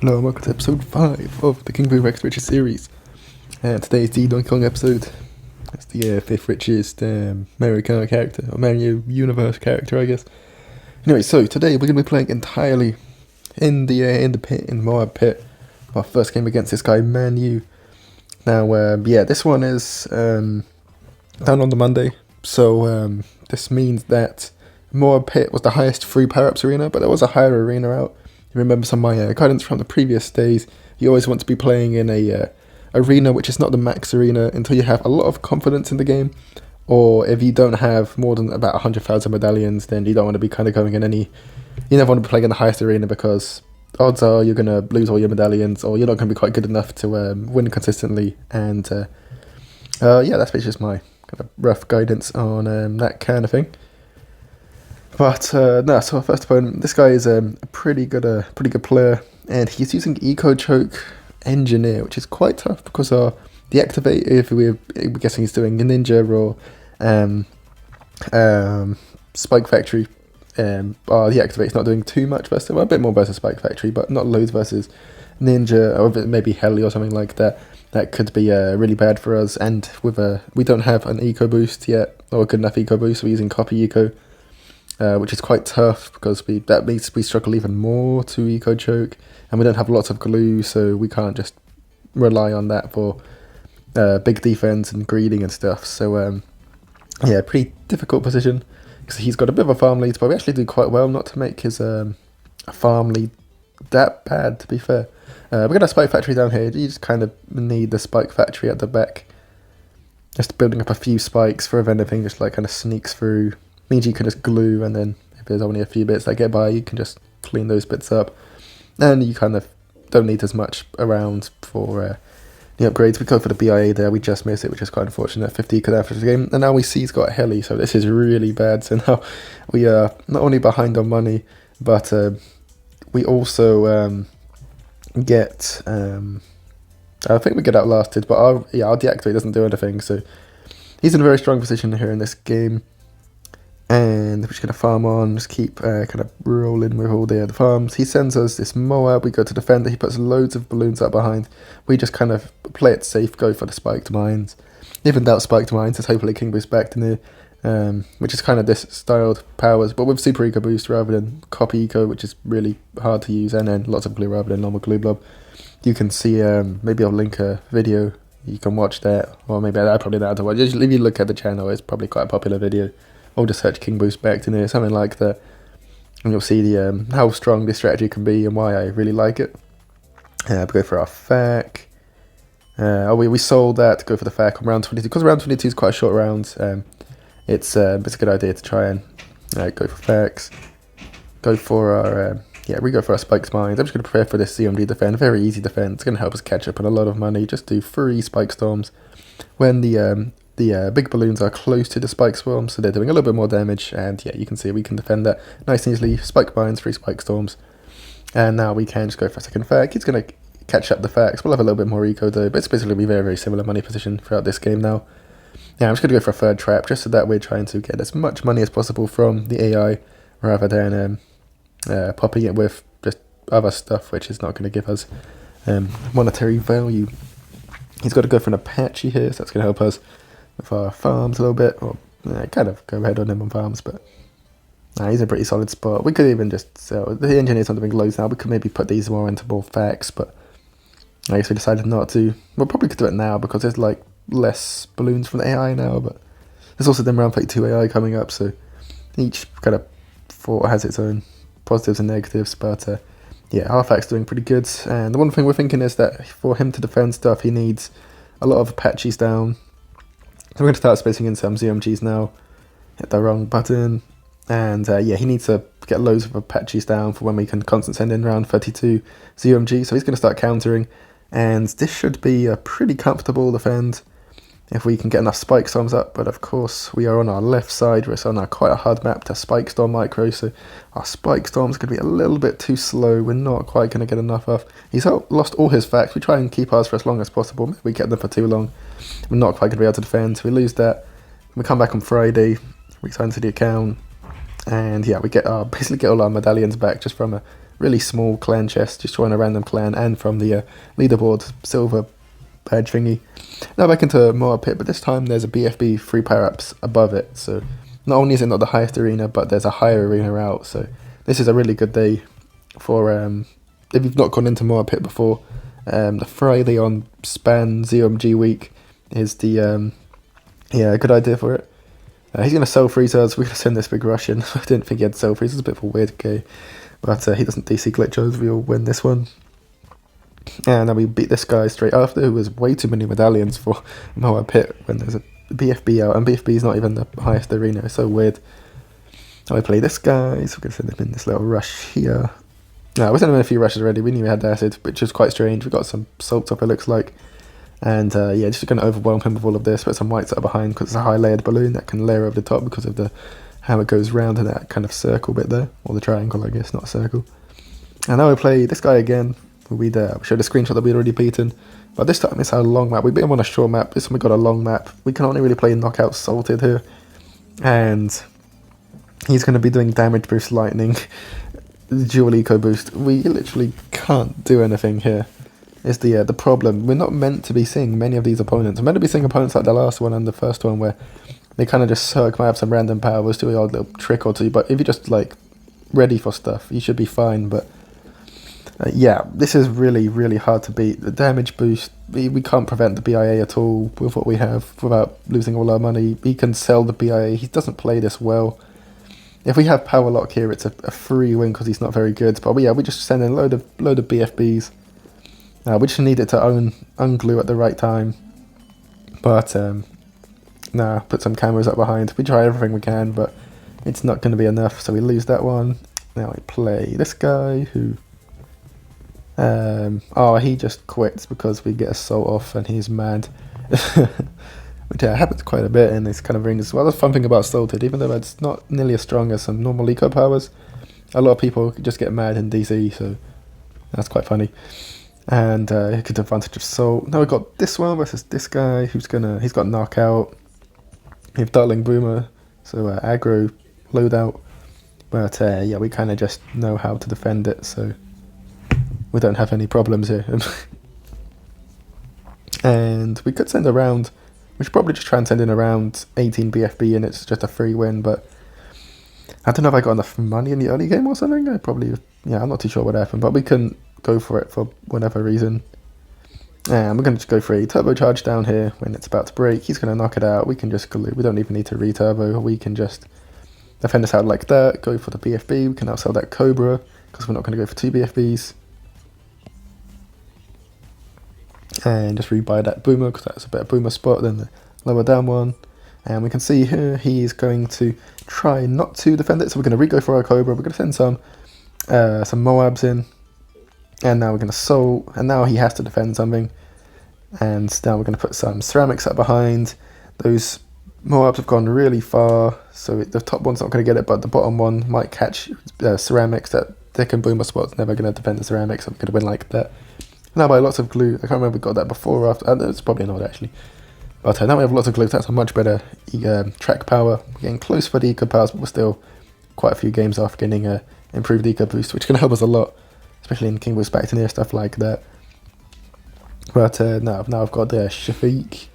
Hello and welcome to episode 5 of the King Boo Rex Riches series. And today is the Donkey Kong episode. It's the 5th richest Mario Kart character, or Mario Universe character, I guess. Anyway, so today we're going to be playing entirely in the pit, in the Moab pit. Our first game against this guy, Manu. Now, this one is done on the Monday. So this means that Moab pit was the highest free power-ups arena, but there was a higher arena out. You remember some of my guidance from the previous days. You always want to be playing in a arena which is not the max arena until you have a lot of confidence in the game, or if you don't have more than about 100,000 medallions, then you don't want to be kind of going in any. You never want to be playing in the highest arena because odds are you're going to lose all your medallions, or you're not going to be quite good enough to win consistently. And that's basically just my kind of rough guidance on that kind of thing. But so our first opponent, this guy is a pretty good player, and he's using Eco Choke Engineer, which is quite tough because the activate, if we're guessing he's doing a Ninja or Spike Factory, the activate's not doing too much versus a bit more versus Spike Factory, but not loads versus Ninja, or maybe Heli or something like that. That could be really bad for us, and we don't have an Eco Boost yet, or a good enough Eco Boost, so we're using Copy Eco. Which is quite tough because that means we struggle even more to Eco Choke, and we don't have lots of glue, so we can't just rely on that for big defense and greeding and stuff. So pretty difficult position because he's got a bit of a farm lead, but we actually do quite well not to make his farm lead that bad, to be fair. We've got a Spike Factory down here. You just kind of need the Spike Factory at the back, just building up a few spikes for if anything just like kind of sneaks through. Means you can just glue, and then if there's only a few bits that get by, you can just clean those bits up, and you kind of don't need as much around for the upgrades. We go for the BIA there, we just missed it, which is quite unfortunate. 50 could after the game, and now we see he's got a Heli, so this is really bad. So now we are not only behind on money, but we also get I think we get outlasted, but our deactivate doesn't do anything, so he's in a very strong position here in this game. And we're just going to farm on, just keep kind of rolling with all the farms. He sends us this Moab, we go to defender, he puts loads of balloons up behind. We just kind of play it safe, go for the spiked mines. Even without spiked mines, there's hopefully King Boost back to near, which is kind of this styled powers, but with Super Eco Boost rather than Copy Eco, which is really hard to use, and then lots of glue rather than normal glue blob. You can see, maybe I'll link a video, you can watch that, or maybe I probably don't have to watch. If you look at the channel, it's probably quite a popular video. Or just search King Boost back to near, something like that, and you'll see the how strong this strategy can be and why I really like it. We go for our FAC. We sold that to go for the FAC on round 22, because round 22 is quite a short round. It's a good idea to try and go for FACs. Go for our we go for our spikes mines. I'm just going to prepare for this CMD defend, very easy defend. It's going to help us catch up on a lot of money. Just do 3 spike storms when the big balloons are close to the spike swarm, so they're doing a little bit more damage, and you can see we can defend that nice and easily. Spike mines, 3 spike storms, and now we can just go for a second FAC. He's going to catch up the FACs. We'll have a little bit more eco though, but it's basically be very, very similar money position throughout this game now. I'm just going to go for a third trap, just so that we're trying to get as much money as possible from the AI, rather than popping it with just other stuff which is not going to give us monetary value. He's got to go for an Apache here, so that's going to help us with our farms a little bit, or kind of go ahead on him on farms, but he's a pretty solid spot. We could even just sell the engineers on doing loads now. We could maybe put these more into more facts, but I guess we decided not to. We'll probably could do it now because there's like less balloons from the AI now, but there's also then round 32 AI coming up, so each kind of fort has its own positives and negatives, but our fact's doing pretty good. And the one thing we're thinking is that for him to defend stuff, he needs a lot of Apaches down. So we're going to start spacing in some ZMGs now. Hit the wrong button. And he needs to get loads of Apaches down for when we can constant send in round 32 ZMG. So he's going to start countering. And this should be a pretty comfortable defend if we can get enough spike storms up. But of course, we are on our left side. We're on quite a hard map to spike storm micro. So our spike storm's going to be a little bit too slow. We're not quite going to get enough off. He's lost all his facts. We try and keep ours for as long as possible. Maybe we get them for too long. We're not quite going to be able to defend, so we lose that. We come back on Friday, return to the account, and we get basically get all our medallions back just from a really small clan chest, just join a random clan, and from the leaderboard silver badge thingy. Now back into Moa Pit, but this time there's a BFB 3 power-ups above it, so not only is it not the highest arena, but there's a higher arena out, so this is a really good day for, if you've not gone into Moa Pit before, the Friday on Span ZOMG week is the, a good idea for it. He's going to sell freezers, we're going to send this big Russian. I didn't think he had sell freezers, it's a bit of a weird guy, but he doesn't DC glitch us, we'll win this one. And then we beat this guy straight after, who has way too many medallions for Moa Pit when there's a BFB out, and BFB is not even the highest arena, it's so weird. Now we play this guy, so we're going to send him in this little rush here. No, we sent him in a few rushes already, we knew he had acid, which was quite strange. We got some salt up, it looks like. And just going to overwhelm him with all of this, put some whites up behind because it's a high layered balloon that can layer over the top because of the how it goes round in that kind of circle bit there, or the triangle I guess, not a circle. And now we play this guy again. We showed a screenshot that we'd already beaten, but this time it's our long map. We beat him on a short map, this time we got a long map. We can only really play knockout salted here, and he's going to be doing damage boost lightning, dual eco boost. We literally can't do anything here. Is the problem. We're not meant to be seeing many of these opponents. We're meant to be seeing opponents like the last one and the first one where they kind of just suck, might have some random powers, do a odd little trick or two, but if you're just like ready for stuff, you should be fine. But this is really, really hard to beat. The damage boost, we can't prevent the BIA at all with what we have without losing all our money. He can sell the BIA, he doesn't play this well. If we have power lock here, it's a free win because he's not very good, but we just send in a load of BFBs. We just need it to unglue at the right time, but put some cameras up behind. We try everything we can, but it's not going to be enough, so we lose that one. Now we play this guy who, he just quits because we get assault off and he's mad. Which happens quite a bit in this kind of ring as well. The fun thing about Salted, even though it's not nearly as strong as some normal eco powers, a lot of people just get mad in DC, so that's quite funny. And he could advantage of Salt. Now we've got this one versus this guy he's got knockout. We have Darling Boomer, so aggro loadout. But we kind of just know how to defend it, so we don't have any problems here. And we could send around, we should probably just try and send in around 18 BFB and it's just a free win, but I don't know if I got enough money in the early game or something. I'm not too sure what happened, but we can go for it for whatever reason. And we're going to just go for a turbocharge down here when it's about to break. He's going to knock it out. We can just glue. We don't even need to re-turbo. We can just defend us out like that, go for the BFB. We can now sell that Cobra because we're not going to go for 2 BFBs. And just rebuy that Boomer because that's a better Boomer spot than the lower down one. And we can see here he's going to try not to defend it, so we're going to re-go for our Cobra. We're going to send some Moabs in. And now we're going to Soul, and now he has to defend something. And now we're going to put some ceramics up behind. Those Moabs have gone really far, so the top one's not going to get it, but the bottom one might catch ceramics. That Dick and Boomer spot's never going to defend the ceramics, so we're going to win like that. Now by lots of glue, I can't remember if we got that before or after, it's probably not actually. But now we have lots of glue, so that's a much better track power. We're getting close for the eco powers, but we're still quite a few games off getting improved eco boost, which can help us a lot. Especially in King Boost Back to Near, stuff like that. But now I've got Shafiq,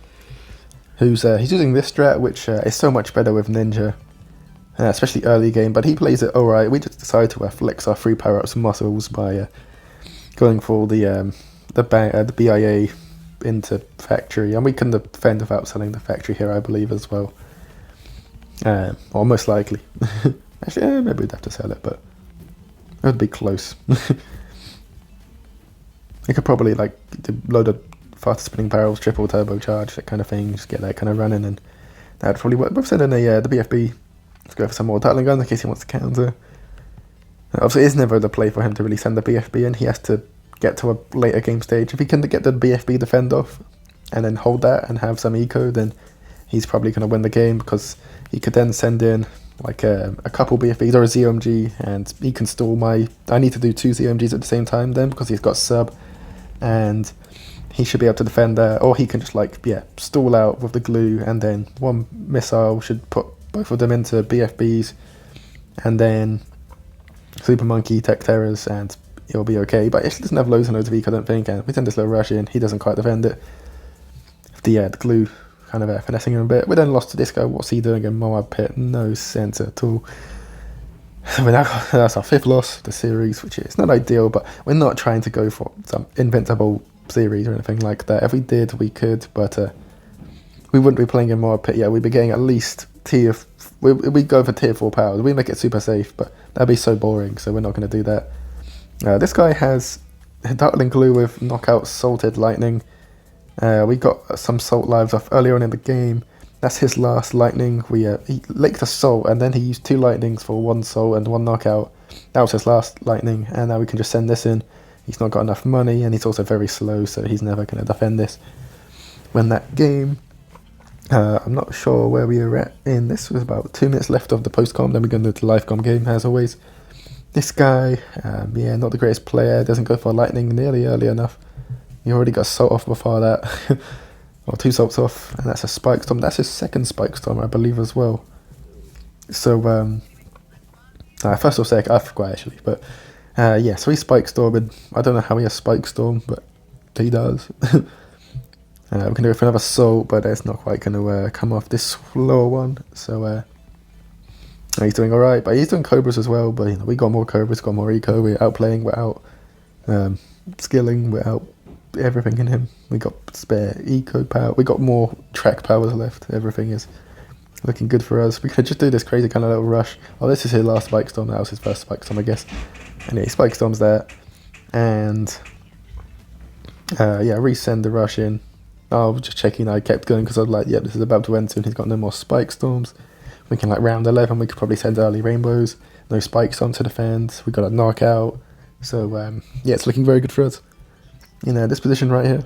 he's using this strat, which is so much better with Ninja, especially early game, but he plays it alright. We just decided to flex our free power-ups muscles by going for the BIA into Factory, and we can defend without selling the Factory here, I believe, as well. Or most likely. Actually, maybe we'd have to sell it, but it would be close. You could probably do load of fast spinning barrels, triple turbocharge, that kind of thing, just get that kind of running, and that'd probably work. We've sent in the BFB. Let's go for some more Dartling guns in case he wants to counter. Obviously, it is never the play for him to really send the BFB in. He has to get to a later game stage. If he can get the BFB defend off and then hold that and have some eco, then he's probably going to win the game because he could then send in a couple BFBs or a ZOMG, and he can stall I need to do 2 ZOMGs at the same time then because he's got sub, and he should be able to defend that, or he can just stall out with the glue, and then one missile should put both of them into BFBs, and then Super Monkey, Tech Terrors, and it'll be okay. But it doesn't have loads and loads of eco, I don't think, and we send this little rush in, he doesn't quite defend it. The glue kind of finessing him a bit. We then lost to Disco. What's he doing in Moab Pit? No sense at all. That's our 5th loss of the series, which is not ideal, but we're not trying to go for some invincible series or anything like that. If we did, we could, but we wouldn't be playing in Moab Pit yet. We'd be getting at least we go for tier 4 powers. We make it super safe, but that'd be so boring, so we're not going to do that. This guy has Dartling Glue with Knockout Salted Lightning. We got some Salt lives off earlier on in the game. That's his last Lightning. He licked a Salt, and then he used 2 Lightnings for 1 Salt and 1 Knockout. That was his last Lightning, and now we can just send this in. He's not got enough money, and he's also very slow, so he's never going to defend this. When that game... I'm not sure where we were at in this. Was about 2 minutes left of the post-com, then we're going to do the live-com game, as always. This guy, not the greatest player, doesn't go for Lightning nearly early enough. He already got Salt off before that. Or 2 Salts off, and that's a Spike Storm. That's his 2nd Spike Storm, I believe, as well. So, first or second, I forgot actually. But, so he's Spike Storming. I don't know how he has Spike Storm, but he does. We're going to go for another Salt, but it's not quite going to come off this lower one. So he's doing alright, but he's doing Cobras as well. But we got more Cobras, got more Eco, we're outplaying, we're out skilling, we're out everything in him. We got spare Eco power, we got more track powers left. Everything is looking good for us. We could just do this crazy kind of little rush. Oh, this is his last Spike Storm, that was his first Spike Storm, I guess. Anyway, Spike Storm's there. And resend the rush in. Oh, just checking. I kept going because I was like, yep, this is about to end soon. He's got no more Spike Storms. We can, round 11, we could probably send early Rainbows. No Spike Storm to defend. We got a knockout. So, it's looking very good for us. This position right here.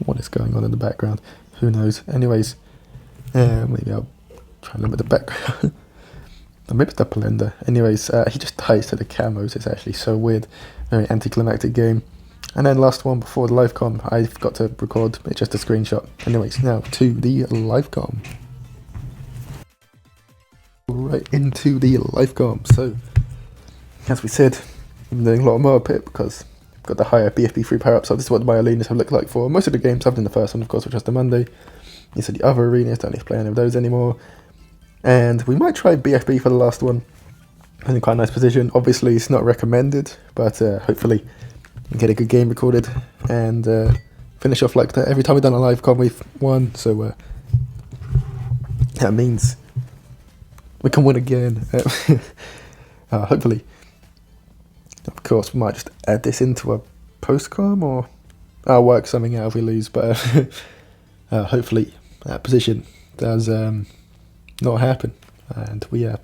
What is going on in the background? Who knows? Anyways, maybe I'll try and limit the background. Or maybe it's the Polenda. Anyways, he just dies to the camos. It's actually so weird. Very anticlimactic game. And then last one before the live com, I forgot to record. It's just a screenshot. Anyways, now to the live com. Right into the live com. So, as we said, I'm doing a lot more pit because I've got the higher BFB free power up. So this is what my arenas have looked like for most of the games. Other than the first one, of course, which was the Monday. You said the other arenas don't need to play any of those anymore. And we might try BFB for the last one. In quite a nice position. Obviously, it's not recommended, but hopefully we get a good game recorded and finish off like that. Every time we've done a live com, we've won, so that means we can win again. Hopefully. Of course, we might just add this into a post-com, or I'll work something out if we lose, but hopefully that position does not happen, and we are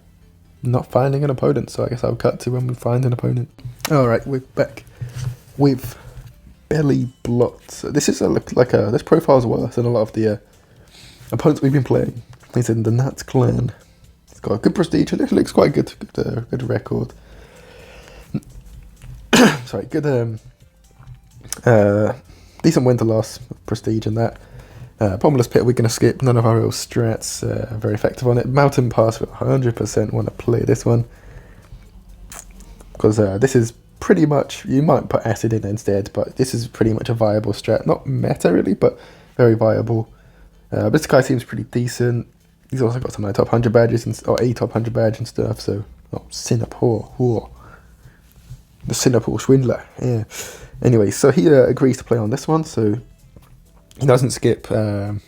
not finding an opponent, so I guess I'll cut to when we find an opponent. Alright, we're back with Belly Blot. So this is this profile's worse than a lot of the opponents we've been playing. He's in the Nats clan. It's got a good prestige, it looks quite good, good record. Sorry, good decent win to loss, prestige and that. Pommeless Pit we're going to skip, none of our real strats, very effective on it. Mountain Pass, we 100% want to play this one. Because this is pretty much, you might put Acid in instead, but this is pretty much a viable strat. Not meta really, but very viable. This guy seems pretty decent. He's also got some top 100 badges, or a top 100 badge and stuff, so... Oh, Singapore, whoa. The Singapore Swindler, yeah. Anyway, so he agrees to play on this one, so... He doesn't skip long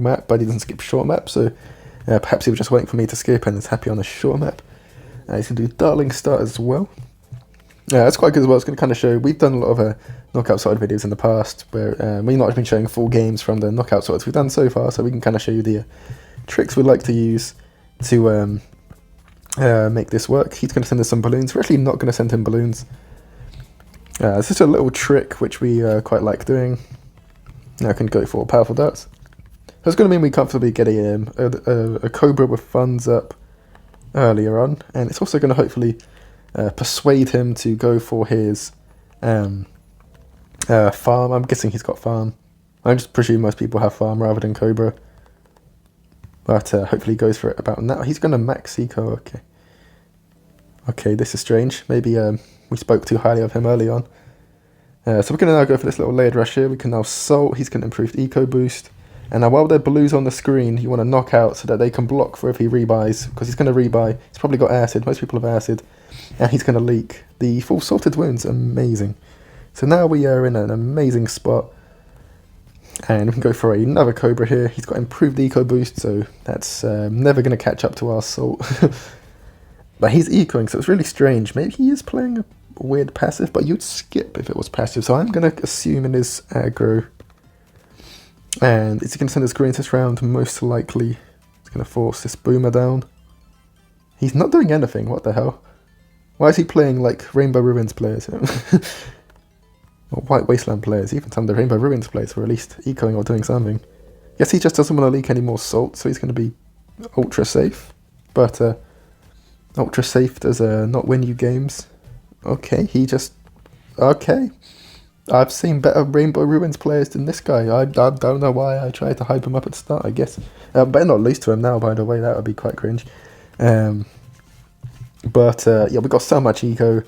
map, but he doesn't skip short map, so perhaps he was just waiting for me to skip and is happy on a short map. He's going to do Darling Start as well. That's quite good as well. It's going to kind of show, we've done a lot of knockout sorted videos in the past, where we've not been showing full games from the knockout sorts we've done so far, so we can kind of show you the tricks we'd like to use to make this work. He's going to send us some balloons. We're actually not going to send him balloons. It's just a little trick which we quite like doing. Now I can go for powerful darts. That's going to mean we comfortably get a Cobra with funds up earlier on, and it's also going to hopefully persuade him to go for his farm. I'm guessing he's got farm. I just presume most people have farm rather than Cobra. But hopefully he goes for it about now. He's going to max eco, okay. Okay, this is strange. Maybe we spoke too highly of him early on. So we're going to now go for this little layered rush here. We can now Salt. He's going to improve eco boost. And now while they're blues on the screen, you want to knock out so that they can block for if he rebuys. Because he's going to rebuy. He's probably got acid. Most people have acid. And he's going to leak. The full salted wounds, amazing. So now we are in an amazing spot. And we can go for another Cobra here. He's got improved eco boost, so that's never going to catch up to our Salt. But he's ecoing, so it's really strange. Maybe he is playing a weird passive, but you'd skip if it was passive. So I'm going to assume it is aggro. And is he going to send his greens this round? Most likely. He's going to force this Boomer down. He's not doing anything. What the hell? Why is he playing like Rainbow Ruins players? Or White Wasteland players, even some of the Rainbow Ruins players were at least ecoing or doing something. Guess he just doesn't want to leak any more salt, so he's going to be ultra safe. But ultra safe does not win you games. Okay, he just... Okay. I've seen better Rainbow Ruins players than this guy. I don't know why I tried to hype him up at the start, I guess. Better not lose to him now, by the way, that would be quite cringe. Yeah, we got so much eco.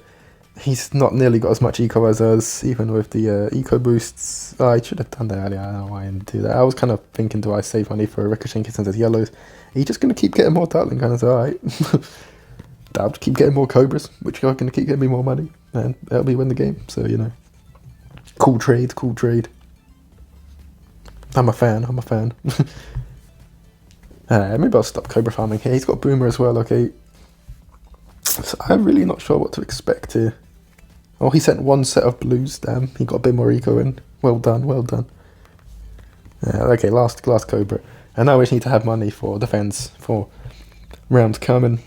He's not nearly got as much eco as us, even with the eco boosts. Oh, I should have done that earlier. I don't know why I didn't do that. I was kind of thinking, do I save money for a Ricochet since there's yellows? Are you just going to keep getting more Dartling Gunners? Alright. I'll keep getting more Cobras, which are going to keep getting me more money. And that'll be win the game. So, you know. Cool trade, cool trade. I'm a fan. Maybe I'll stop Cobra farming here. He's got Boomer as well, okay. So I'm really not sure what to expect here. Oh, he sent one set of blues, damn. He got a bit more eco in. Well done, well done. Okay, last Cobra. And now we just need to have money for defense for rounds coming.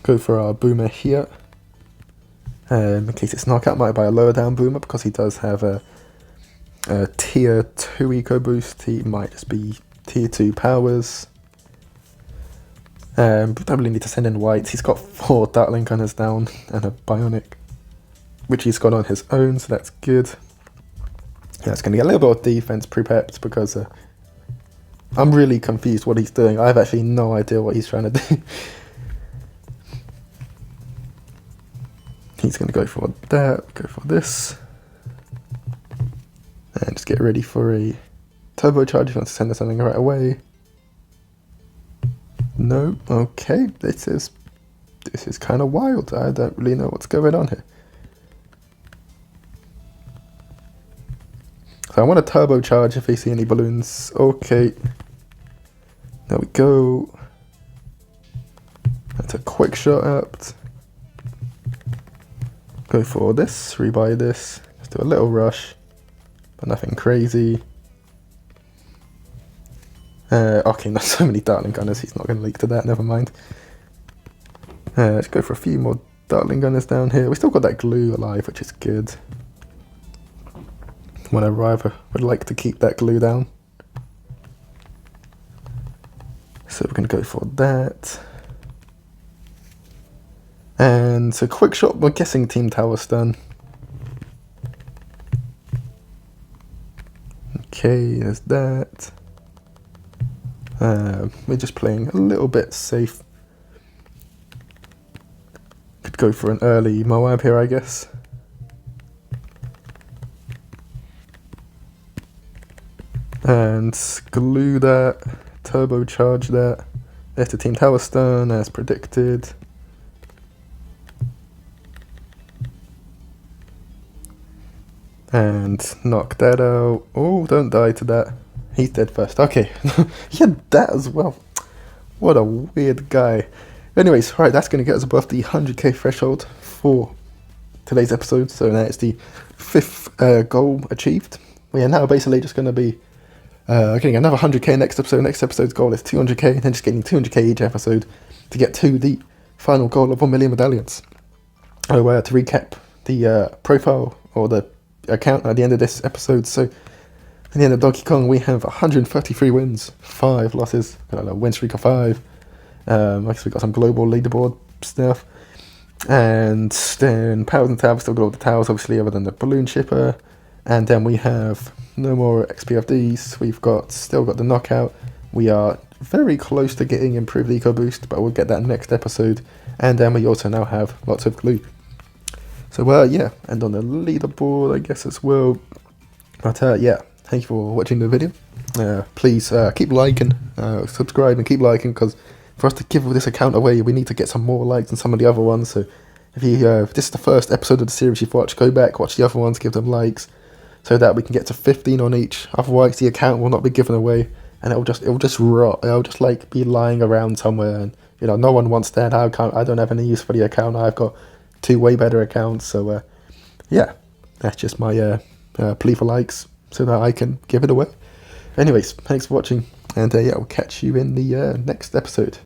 Go for our Boomer here. In case it's knockout, might buy a lower down Boomer because he does have a tier 2 eco boost. He might just be tier 2 powers. Probably need to send in whites. He's got 4 Dartling Gunners down and a Bionic, which he's got on his own, so that's good. Yeah, it's going to get a little bit of defense prepped because I'm really confused what he's doing. I have actually no idea what he's trying to do. He's going to go for that, go for this. And just get ready for a turbocharge if you want to send us something right away. No, okay, this is kind of wild. I don't really know what's going on here. So I want to turbocharge if we see any balloons. Okay, there we go. That's a quick shot up. Go for this, rebuy this. Let's do a little rush, but nothing crazy. Okay, not so many Dartling Gunners, he's not going to leak to that, never mind. Let's go for a few more Dartling Gunners down here. We still got that glue alive, which is good. Whenever I would like to keep that glue down. So we're going to go for that. And so quick shot, we're guessing Team Tower stun. Okay, there's that. We're just playing a little bit safe. Could go for an early Moab here, I guess. And glue that, turbocharge that. There's the Team Tower stun as predicted. And knock that out. Oh, don't die to that. He's dead first. Okay. He had that as well. What a weird guy. Anyways, right, that's going to get us above the 100k threshold for today's episode. So now it's the 5th goal achieved. We are now basically just going to be getting another 100k next episode. Next episode's goal is 200k, and then just getting 200k each episode to get to the final goal of 1 million medallions. To recap the profile or the account at the end of this episode. So at the end of Donkey Kong, we have 133 wins, 5 losses, got a win streak of 5. I guess we got some global leaderboard stuff. And then Powers and Towers, still got all the towers, obviously, other than the balloon shipper. And then we have no more XPFDs. We've still got the knockout. We are very close to getting improved eco boost, but we'll get that next episode. And then we also now have lots of glue. So yeah, and on the leaderboard, I guess as well. But yeah, thank you for watching the video. Please keep liking, subscribe, and keep liking, because for us to give this account away, we need to get some more likes than some of the other ones. So if this is the first episode of the series you've watched, go back, watch the other ones, give them likes, so that we can get to 15 on each. Otherwise, the account will not be given away, and it'll just rot. It'll just like be lying around somewhere, and no one wants that. I don't have any use for the account. I've got 2 way better accounts. So yeah, that's just my plea for likes, so that I can give it away. Anyways, thanks for watching, and yeah, I'll catch you in the next episode.